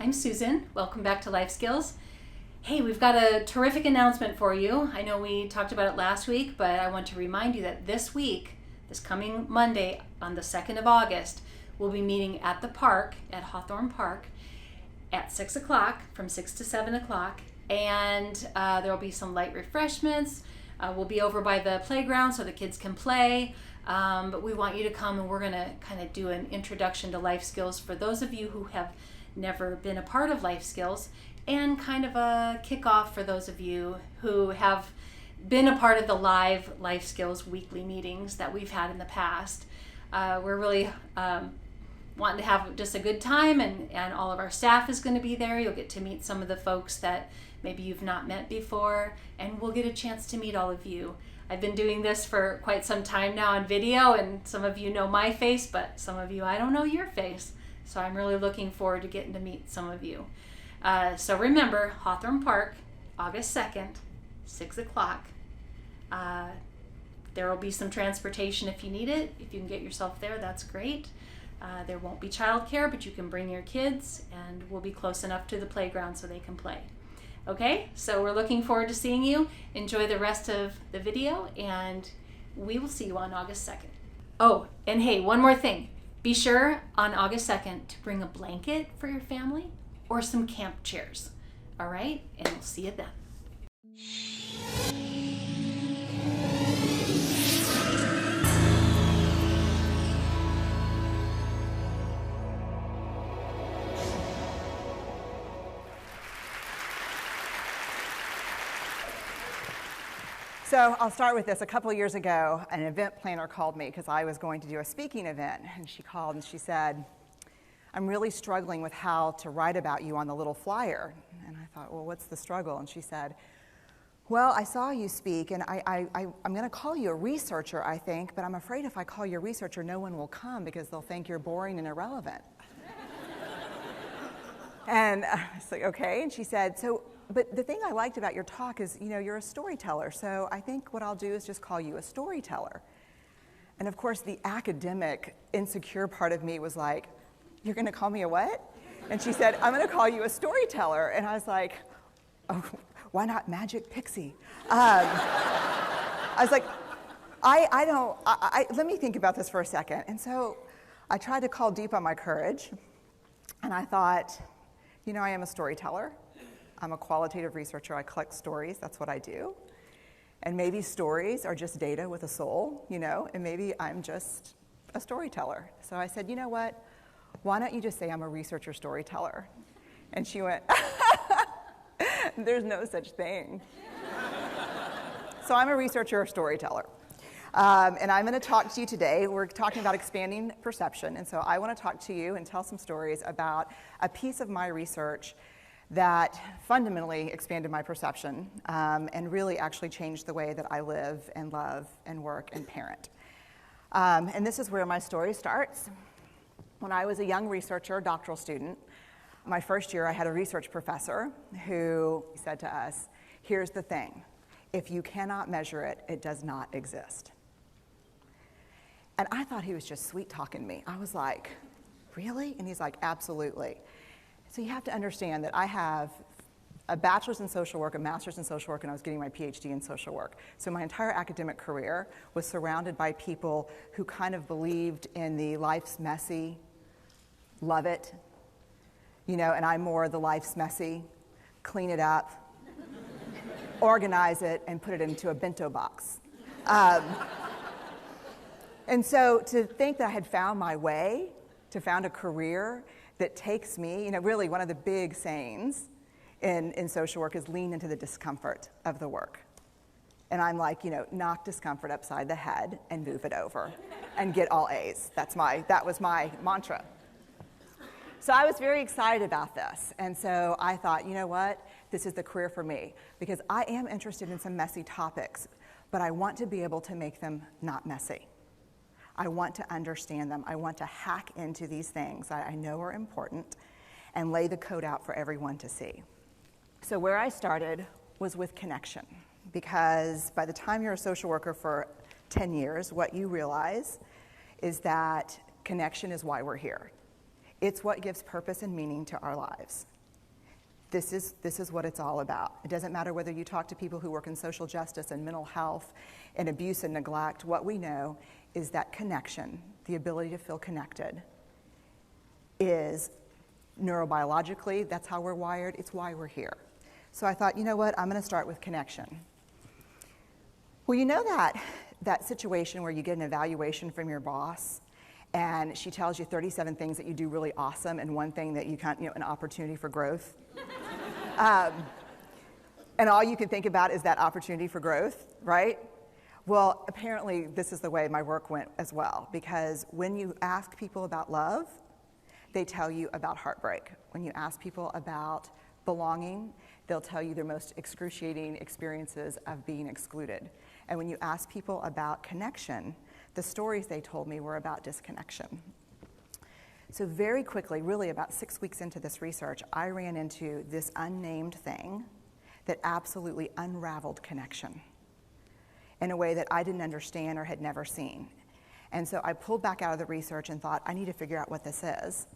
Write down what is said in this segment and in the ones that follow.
I'm Susan. Welcome back to Life Skills. Hey, we've got a terrific announcement for you. I know we talked about it last week, but I want to remind you that this week, this coming Monday on the 2nd of August, we'll be meeting at the park, at Hawthorn Park, at 6 o'clock, from 6 to 7 o'clock, and there will be some light refreshments. We'll be over by the playground so the kids can play, but we want you to come, and we're going to kind of do an introduction to life skills for those of you who have never been a part of life skills, and kind of a kickoff for those of you who have been a part of the live life skills weekly meetings that we've had in the past. We're really wanting to have just a good time, and all of our staff is going to be there. You'll get to meet some of the folks that maybe you've not met before, and we'll get a chance to meet all of you. I've been doing this for quite some time now on video, and some of you know my face, but some of you, I don't know your face. So I'm really looking forward to getting to meet some of you. So remember, Hawthorn Park, August 2nd, 6 o'clock. There will be some transportation if you need it. If you can get yourself there, that's great. There won't be childcare, but you can bring your kids, and we'll be close enough to the playground so they can play. Okay, so we're looking forward to seeing you. Enjoy the rest of the video, and we will see you on August 2nd. Oh, and hey, one more thing. Be sure on August 2nd to bring a blanket for your family or some camp chairs. All right, and we'll see you then. So I'll start with this. A couple of years ago, an event planner called me because I was going to do a speaking event. And she called and she said, I'm really struggling with how to write about you on the little flyer. And I thought, well, what's the struggle? And she said, well, I saw you speak, and I'm going to call you a researcher, I think, but I'm afraid if I call you a researcher, no one will come because they'll think you're boring and irrelevant. And I was like, okay. And she said, but the thing I liked about your talk is, you're a storyteller, so I think what I'll do is just call you a storyteller. And of course, the academic, insecure part of me was like, you're going to call me a what? And she said, I'm going to call you a storyteller. And I was like, oh, why not Magic Pixie? I was like, let me think about this for a second. And so I tried to call deep on my courage, and I thought, I am a storyteller. I'm a qualitative researcher. I collect stories. That's what I do. And maybe stories are just data with a soul, and maybe I'm just a storyteller. So I said, you know what? Why don't you just say I'm a researcher storyteller? And she went, there's no such thing. So I'm a researcher or storyteller. And I'm going to talk to you today. We're talking about expanding perception. And so I want to talk to you and tell some stories about a piece of my research that fundamentally expanded my perception and really actually changed the way that I live and love and work and parent. And this is where my story starts. When I was a young researcher, doctoral student, my first year I had a research professor who said to us, here's the thing, if you cannot measure it, it does not exist. And I thought he was just sweet-talking me. I was like, really? And he's like, absolutely. So you have to understand that I have a bachelor's in social work, a master's in social work, and I was getting my PhD in social work. So my entire academic career was surrounded by people who kind of believed in the life's messy, love it, and I'm more the life's messy, clean it up, organize it, and put it into a bento box. And so to think that I had found my way, to found a career that takes me, really one of the big sayings in social work is lean into the discomfort of the work. And I'm like, knock discomfort upside the head and move it over and get all A's. That was my mantra. So I was very excited about this. And so I thought, you know what? This is the career for me because I am interested in some messy topics, but I want to be able to make them not messy. I want to understand them. I want to hack into these things that I know are important and lay the code out for everyone to see. So where I started was with connection, because by the time you're a social worker for 10 years, what you realize is that connection is why we're here. It's what gives purpose and meaning to our lives. this is what it's all about. It doesn't matter whether you talk to people who work in social justice and mental health and abuse and neglect. What we know is that connection, the ability to feel connected, is neurobiologically, that's how we're wired. It's why we're here. So I thought, you know what, I'm going to start with connection. Well, you know that situation where you get an evaluation from your boss and she tells you 37 things that you do really awesome and one thing that you can't, an opportunity for growth. And all you can think about is that opportunity for growth, right? Well, apparently this is the way my work went as well, because when you ask people about love, they tell you about heartbreak. When you ask people about belonging, they'll tell you their most excruciating experiences of being excluded. And when you ask people about connection, the stories they told me were about disconnection. So very quickly, really about 6 weeks into this research, I ran into this unnamed thing that absolutely unraveled connection in a way that I didn't understand or had never seen. And so I pulled back out of the research and thought, I need to figure out what this is.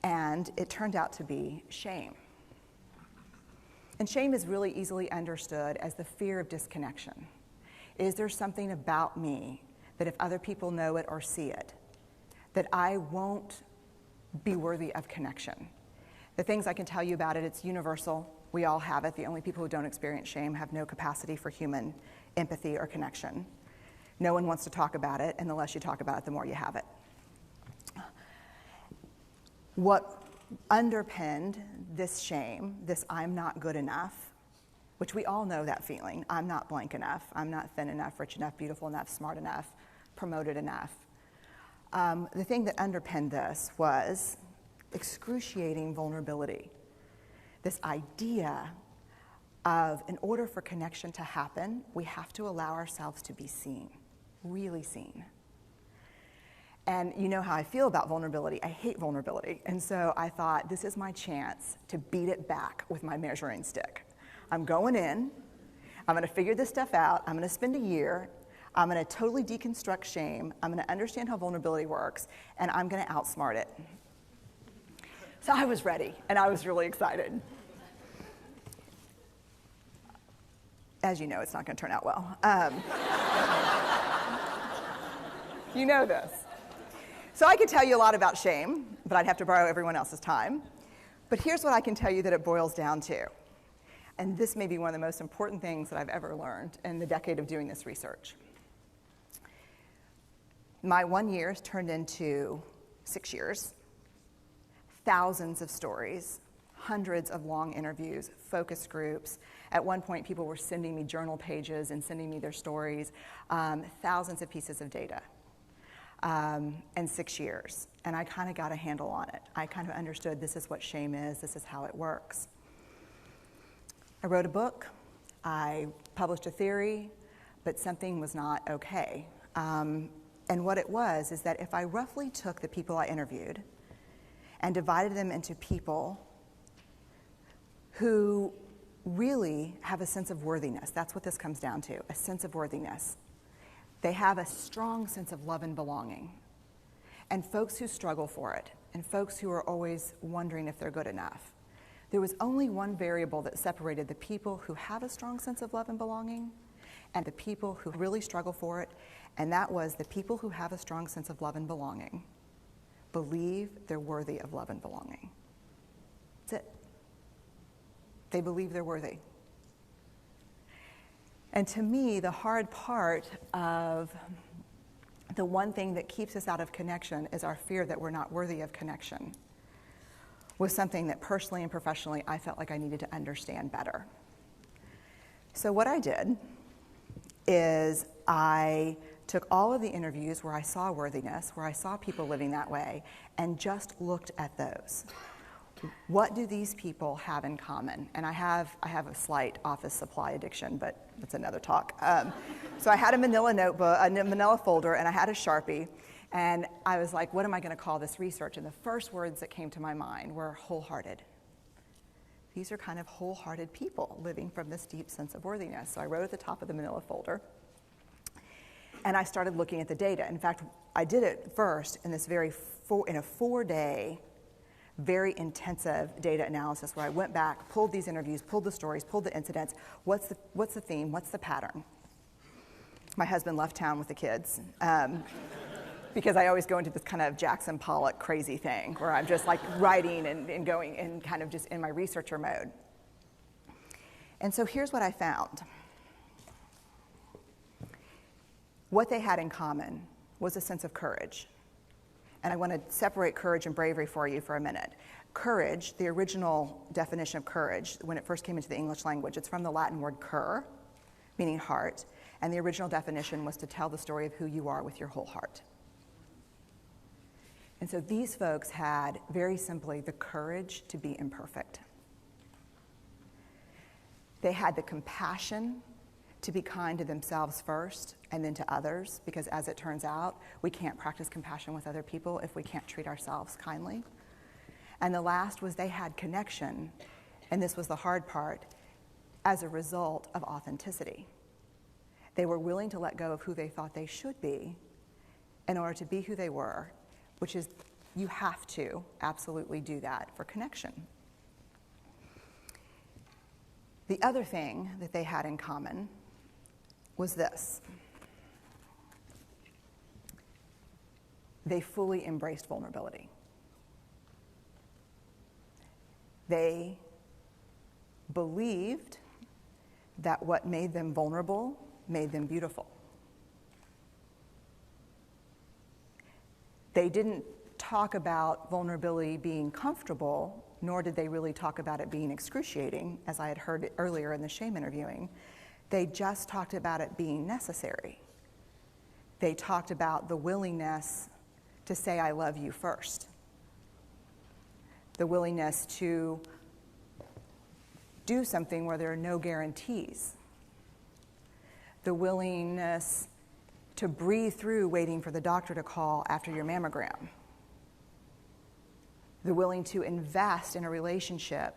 And it turned out to be shame. And shame is really easily understood as the fear of disconnection. Is there something about me that if other people know it or see it, that I won't be worthy of connection? The things I can tell you about it, it's universal. We all have it. The only people who don't experience shame have no capacity for human empathy or connection. No one wants to talk about it, and the less you talk about it, the more you have it. What underpinned this shame, this I'm not good enough, which we all know that feeling, I'm not blank enough, I'm not thin enough, rich enough, beautiful enough, smart enough, promoted enough. The thing that underpinned this was excruciating vulnerability. This idea of, in order for connection to happen, we have to allow ourselves to be seen, really seen. And you know how I feel about vulnerability. I hate vulnerability. And so I thought, this is my chance to beat it back with my measuring stick. I'm going in, I'm going to figure this stuff out, I'm going to spend a year, I'm going to totally deconstruct shame, I'm going to understand how vulnerability works, and I'm going to outsmart it. So I was ready, and I was really excited. As you know, it's not going to turn out well. You know this. So I could tell you a lot about shame, but I'd have to borrow everyone else's time. But here's what I can tell you that it boils down to. And this may be one of the most important things that I've ever learned in the decade of doing this research. My 1 year has turned into 6 years, thousands of stories, hundreds of long interviews, focus groups. At one point, people were sending me journal pages and sending me their stories, thousands of pieces of data. And 6 years. And I kind of got a handle on it. I kind of understood this is what shame is, this is how it works. I wrote a book, I published a theory, but something was not okay. And what it was is that if I roughly took the people I interviewed and divided them into people who really have a sense of worthiness, that's what this comes down to, a sense of worthiness. They have a strong sense of love and belonging. And folks who struggle for it, and folks who are always wondering if they're good enough. There was only one variable that separated the people who have a strong sense of love and belonging and the people who really struggle for it, and that was the people who have a strong sense of love and belonging believe they're worthy of love and belonging. That's it. They believe they're worthy. And to me, the hard part of the one thing that keeps us out of connection is our fear that we're not worthy of connection, was something that personally and professionally I felt like I needed to understand better. So what I did is I took all of the interviews where I saw worthiness, where I saw people living that way, and just looked at those. What do these people have in common? And I have a slight office supply addiction, but that's another talk. So I had a manila notebook, a manila folder, and I had a Sharpie, and I was like, what am I going to call this research? And the first words that came to my mind were wholehearted. These are kind of wholehearted people living from this deep sense of worthiness. So I wrote at the top of the manila folder, and I started looking at the data. In fact, I did it first in this in a 4-day very intensive data analysis where I went back, pulled these interviews, pulled the stories, pulled the incidents. What's the theme? What's the pattern? My husband left town with the kids because I always go into this kind of Jackson Pollock crazy thing where I'm just like writing and going and kind of just in my researcher mode. And so here's what I found. What they had in common was a sense of courage. And I want to separate courage and bravery for you for a minute. Courage, the original definition of courage, when it first came into the English language, it's from the Latin word cur, meaning heart. And the original definition was to tell the story of who you are with your whole heart. And so these folks had, very simply, the courage to be imperfect. They had the compassion to be kind to themselves first and then to others, because as it turns out, we can't practice compassion with other people if we can't treat ourselves kindly. And the last was they had connection, and this was the hard part, as a result of authenticity. They were willing to let go of who they thought they should be in order to be who they were, which is, you have to absolutely do that for connection. The other thing that they had in common was this. They fully embraced vulnerability. They believed that what made them vulnerable made them beautiful. They didn't talk about vulnerability being comfortable, nor did they really talk about it being excruciating, as I had heard earlier in the shame interviewing. They just talked about it being necessary. They talked about the willingness to say, I love you first. The willingness to do something where there are no guarantees. The willingness to breathe through waiting for the doctor to call after your mammogram. The willing to invest in a relationship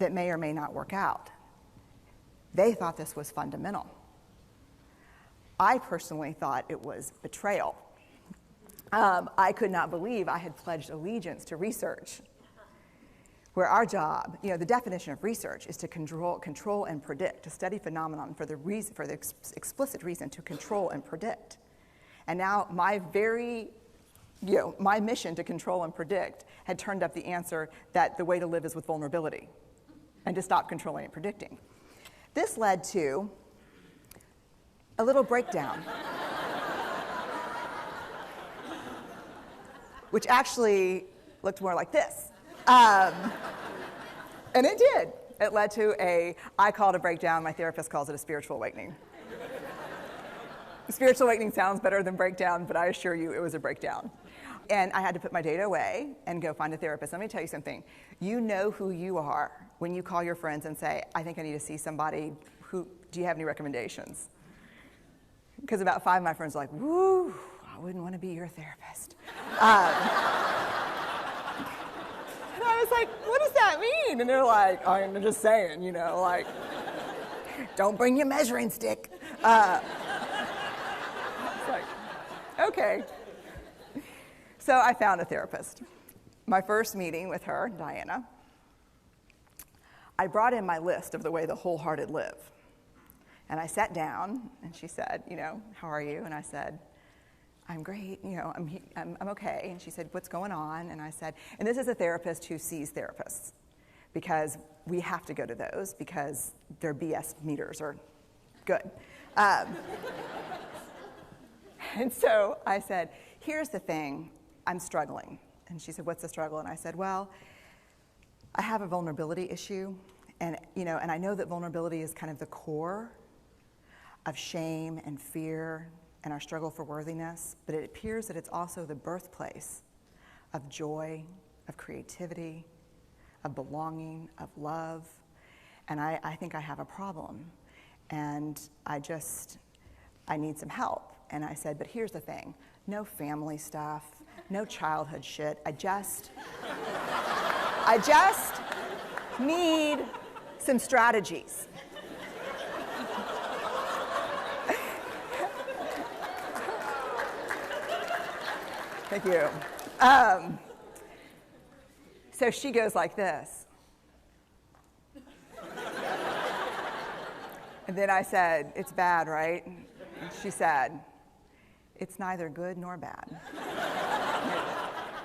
that may or may not work out. They thought this was fundamental. I personally thought it was betrayal. I could not believe I had pledged allegiance to research, where our job, the definition of research is to control and predict, to study phenomenon for the explicit reason to control and predict. And now my mission to control and predict had turned up the answer that the way to live is with vulnerability and to stop controlling and predicting. This led to a little breakdown, which actually looked more like this. And it did. It led to I call it a breakdown, my therapist calls it a spiritual awakening. Spiritual awakening sounds better than breakdown, but I assure you it was a breakdown. And I had to put my data away and go find a therapist. Let me tell you something. You know who you are when you call your friends and say, I think I need to see somebody. Do you have any recommendations? Because about 5 of my friends are like, woo, I wouldn't want to be your therapist. And I was like, what does that mean? And they're like, I'm just saying, don't bring your measuring stick. It's like, okay. So I found a therapist. My first meeting with her, Diana, I brought in my list of the way the wholehearted live. And I sat down, and she said, how are you? And I said, I'm great, I'm okay. And she said, what's going on? And I said, and this is a therapist who sees therapists, because we have to go to those because their BS meters are good. And so I said, here's the thing, I'm struggling. And she said, what's the struggle? And I said, well, I have a vulnerability issue, and I know that vulnerability is kind of the core of shame and fear and our struggle for worthiness, but it appears that it's also the birthplace of joy, of creativity, of belonging, of love, and I think I have a problem, and I need some help. And I said, but here's the thing, no family stuff, no childhood shit, I just need some strategies. Thank you. So she goes like this. And then I said, "It's bad, right?" And she said, "It's neither good nor bad.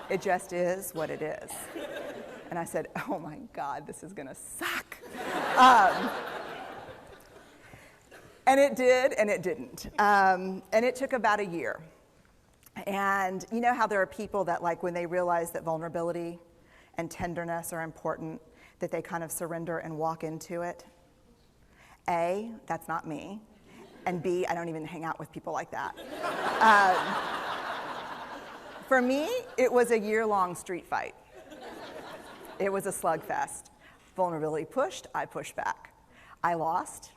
It just is what it is." And I said, "Oh my God, this is gonna suck." And it did, and it didn't. And it took about a year. And you know how there are people that, like, when they realize that vulnerability and tenderness are important, that they kind of surrender and walk into it? A, that's not me. And B, I don't even hang out with people like that. For me, it was a year-long street fight. It was a slugfest. Vulnerability pushed, I pushed back. I lost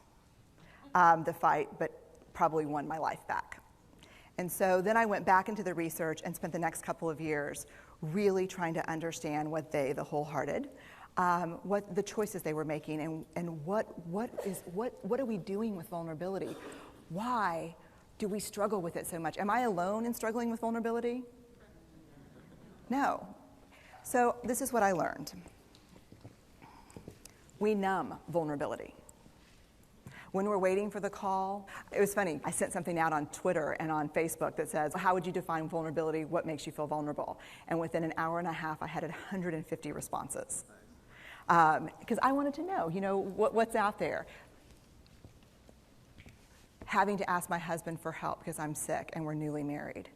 the fight, but probably won my life back. And so then I went back into the research and spent the next couple of years really trying to understand what they, the wholehearted, what the choices they were making, and what are we doing with vulnerability? Why do we struggle with it so much? Am I alone in struggling with vulnerability? No. So this is what I learned. We numb vulnerability. When we're waiting for the call, it was funny, I sent something out on Twitter and on Facebook that says, "How would you define vulnerability? What makes you feel vulnerable?" And within an hour and a half, I had 150 responses. Because I wanted to know, what's out there. Having to ask my husband for help because I'm sick and we're newly married.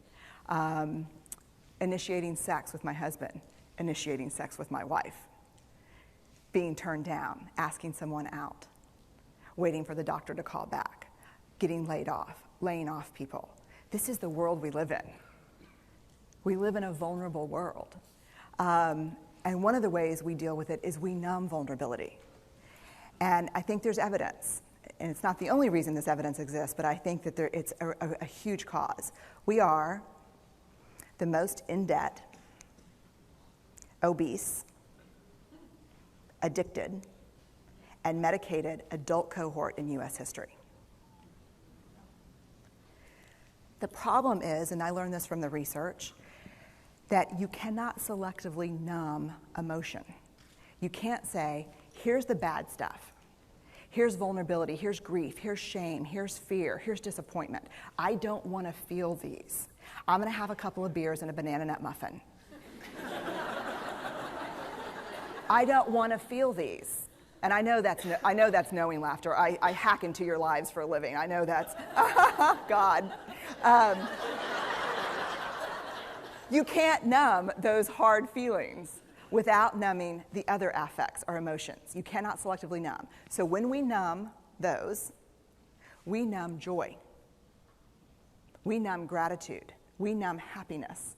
Initiating sex with my husband. Initiating sex with my wife. Being turned down. Asking someone out. Waiting for the doctor to call back. Getting laid off. Laying off people. This is the world we live in. We live in a vulnerable world. And one of the ways we deal with it is we numb vulnerability. And I think there's evidence, and it's not the only reason this evidence exists, but I think that it's a huge cause. We are the most in debt, obese, addicted, and medicated adult cohort in U.S. history. The problem is, and I learned this from the research, that you cannot selectively numb emotion. You can't say, here's the bad stuff. Here's vulnerability, here's grief, here's shame, here's fear, here's disappointment. I don't want to feel these. I'm going to have a couple of beers and a banana nut muffin. I don't want to feel these. And I know that's knowing laughter. I hack into your lives for a living. I know that's, God. You can't numb those hard feelings without numbing the other affects or emotions. You cannot selectively numb. So when we numb those, we numb joy. We numb gratitude. We numb happiness.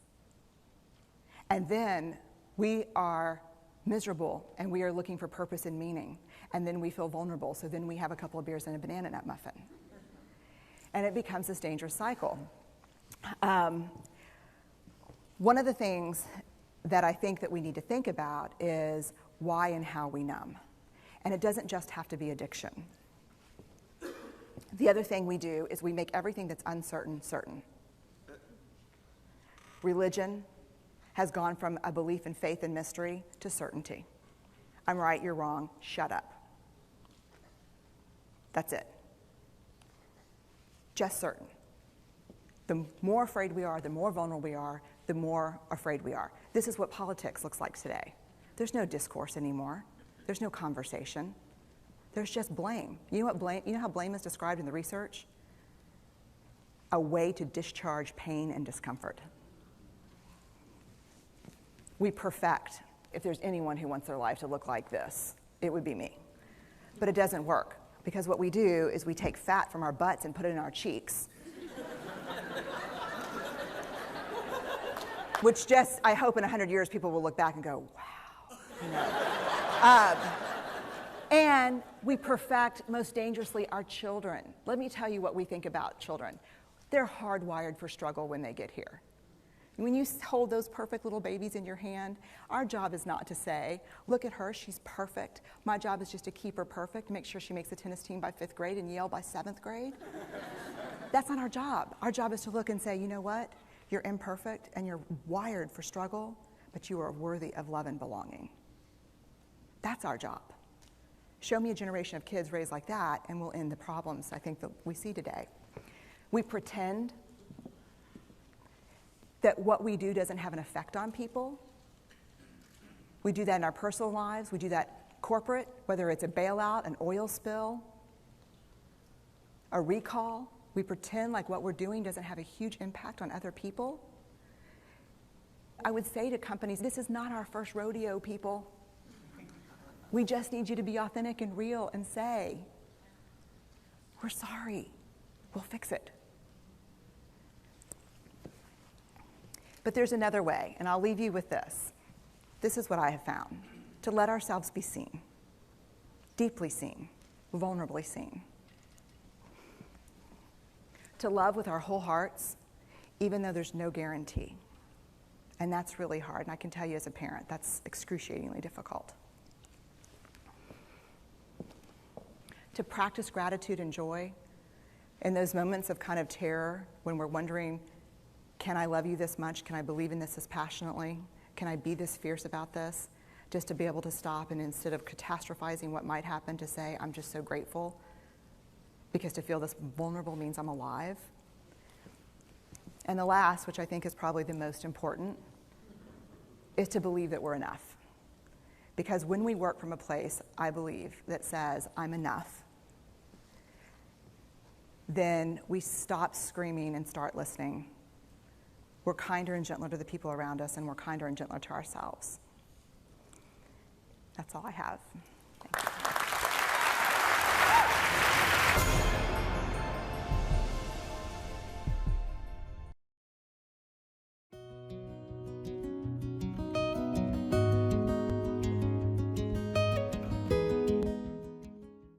And then we are miserable and we are looking for purpose and meaning. And then we feel vulnerable. So then we have a couple of beers and a banana nut muffin. And it becomes this dangerous cycle. One of the things that I think that we need to think about is why and how we numb. And it doesn't just have to be addiction. The other thing we do is we make everything that's uncertain certain. Religion has gone from a belief in faith and mystery to certainty. I'm right, you're wrong, shut up. That's it. Just certain. The more afraid we are, the more vulnerable we are, the more afraid we are. This is what politics looks like today. There's no discourse anymore. There's no conversation. There's just blame. You know how blame is described in the research? A way to discharge pain and discomfort. We perfect. If there's anyone who wants their life to look like this, it would be me. But it doesn't work, because what we do is we take fat from our butts and put it in our cheeks. Which just, I hope in 100 years people will look back and go, wow. And we perfect, most dangerously, our children. Let me tell you what we think about children. They're hardwired for struggle when they get here. When you hold those perfect little babies in your hand, our job is not to say, look at her, she's perfect. My job is just to keep her perfect, make sure she makes the tennis team by 5th grade and Yale by 7th grade. That's not our job. Our job is to look and say, you know what? You're imperfect and you're wired for struggle, but you are worthy of love and belonging. That's our job. Show me a generation of kids raised like that, and we'll end the problems I think that we see today. We pretend that what we do doesn't have an effect on people. We do that in our personal lives. We do that corporate, whether it's a bailout, an oil spill, a recall. We pretend like what we're doing doesn't have a huge impact on other people. I would say to companies, this is not our first rodeo, people. We just need you to be authentic and real and say, we're sorry, we'll fix it. But there's another way, and I'll leave you with this. This is what I have found: to let ourselves be seen, deeply seen, vulnerably seen. To love with our whole hearts, even though there's no guarantee. And that's really hard, and I can tell you as a parent, that's excruciatingly difficult. To practice gratitude and joy in those moments of kind of terror when we're wondering, can I love you this much? Can I believe in this as passionately? Can I be this fierce about this? Just to be able to stop and instead of catastrophizing what might happen, to say, I'm just so grateful, because to feel this vulnerable means I'm alive. And the last, which I think is probably the most important, is to believe that we're enough. Because when we work from a place, I believe, that says, I'm enough, then we stop screaming and start listening. We're kinder and gentler to the people around us, and we're kinder and gentler to ourselves. That's all I have.